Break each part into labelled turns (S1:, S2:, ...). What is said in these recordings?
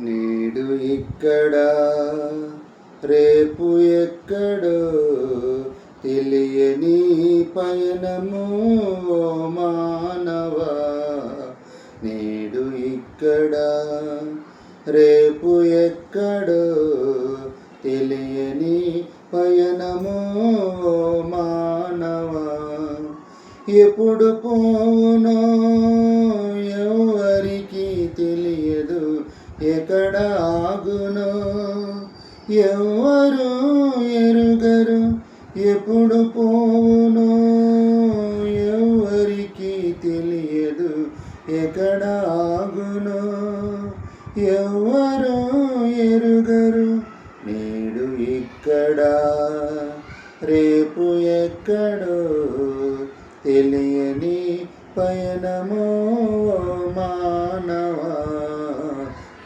S1: నేడు ఇక్కడ రేపు ఎక్కడో తెలియని పయనము ఓ మానవా. నేడు ఇక్కడ రేపు ఎక్కడో తెలియని పయనము ఓ మానవా. ఎప్పుడు పోనో ఎవరికి తెలియదు, ఎక్కడ ఆగునో ఎవరు ఎరుగరు. ఎప్పుడు పోనో ఎవరికి తెలియదు, ఎక్కడ ఆగునో ఎవరు ఎరుగరు. నేడు ఇక్కడ రేపు ఎక్కడో తెలియని పయనము మానవా.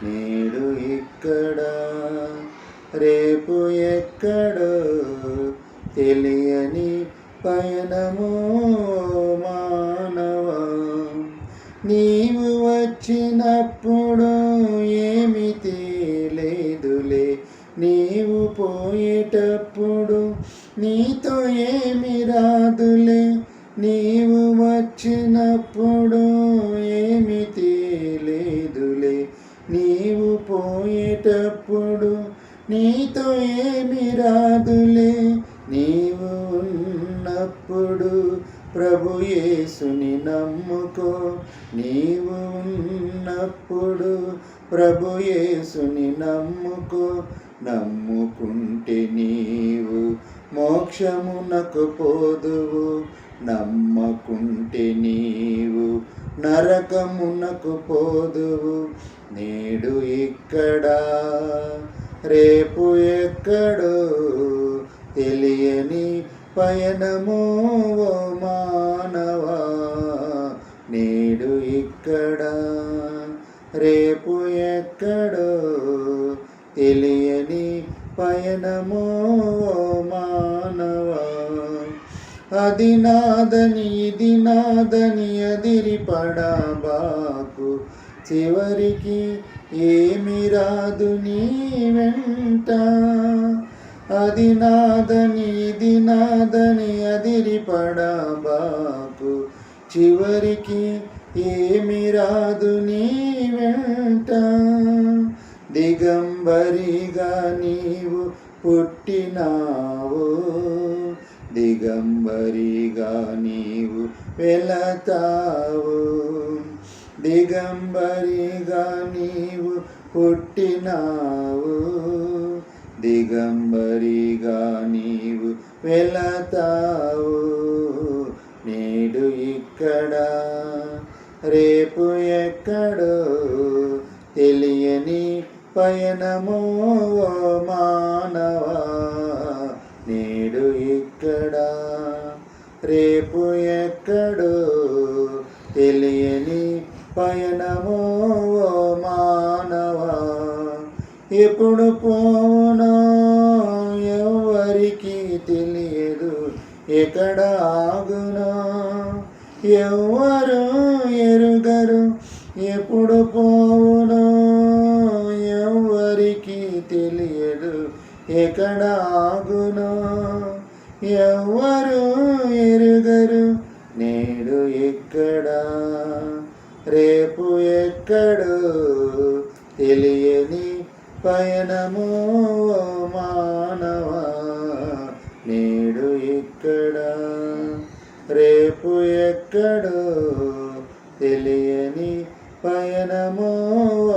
S1: నేడు ఇక్కడ రేపు ఎక్కడో తెలియని పయనము మానవా. నీవు వచ్చినప్పుడు ఏమి తేలేదులే, నీవు పోయేటప్పుడు నీతో ఏమి రాదులే. నీవు వచ్చినప్పుడు ఏమి తేలేదులే, నీవు పోయేటప్పుడు నీతో ఏమి రాదులే. నీవు ఉన్నప్పుడు ప్రభు యేసుని నమ్ముకో. నీవు ఉన్నప్పుడు ప్రభు యేసుని నమ్ముకో. నమ్ముకుంటే నీవు మోక్షమునకు పోదువు, నమ్మకుంటే నీవు నరకమునకు పోదువు. నేడు ఇక్కడ రేపు ఎక్కడో తెలియని పయనము ఓ మానవా. నేడు ఇక్కడ రేపు ఎక్కడో తెలియని పయనము ఓ మానవా. అది నాదని ఇది నాదని అదిరిపడబాకు, చివరికి ఏమి రాదు నీ వెంట. అది నాదని ఇది నాదని అదిరిపడబాకు, చివరికి ఏమి రాదు నీ వెంట. దిగంబరిగా నీవు పుట్టినావు, దిగంబరిగా నీవు వెళతావు. దిగంబరిగా నీవు పుట్టినావు, దిగంబరిగా నీవు వెళతావు. నేడు ఇక్కడ రేపు ఎక్కడో తెలియని పయనము ఓ మానవా. నేడు ఇక్కడ రేపు ఎక్కడో తెలియని పయనము ఓ మానవా. ఎప్పుడు పోనో ఎవరికి తెలియదు, ఎక్కడ ఆగునో ఎవరు ఎరుగరు. ఎప్పుడు పోనో ఎవరికి తెలియదు, ఎక్కడ ఆగునో ఎవరు ఎరుగరు. నేడు ఇక్కడ రేపు ఎక్కడో తెలియని పయనము ఓ మానవా. నేడు ఇక్కడ రేపు ఎక్కడో తెలియని పయనము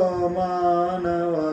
S1: ఓ మానవా.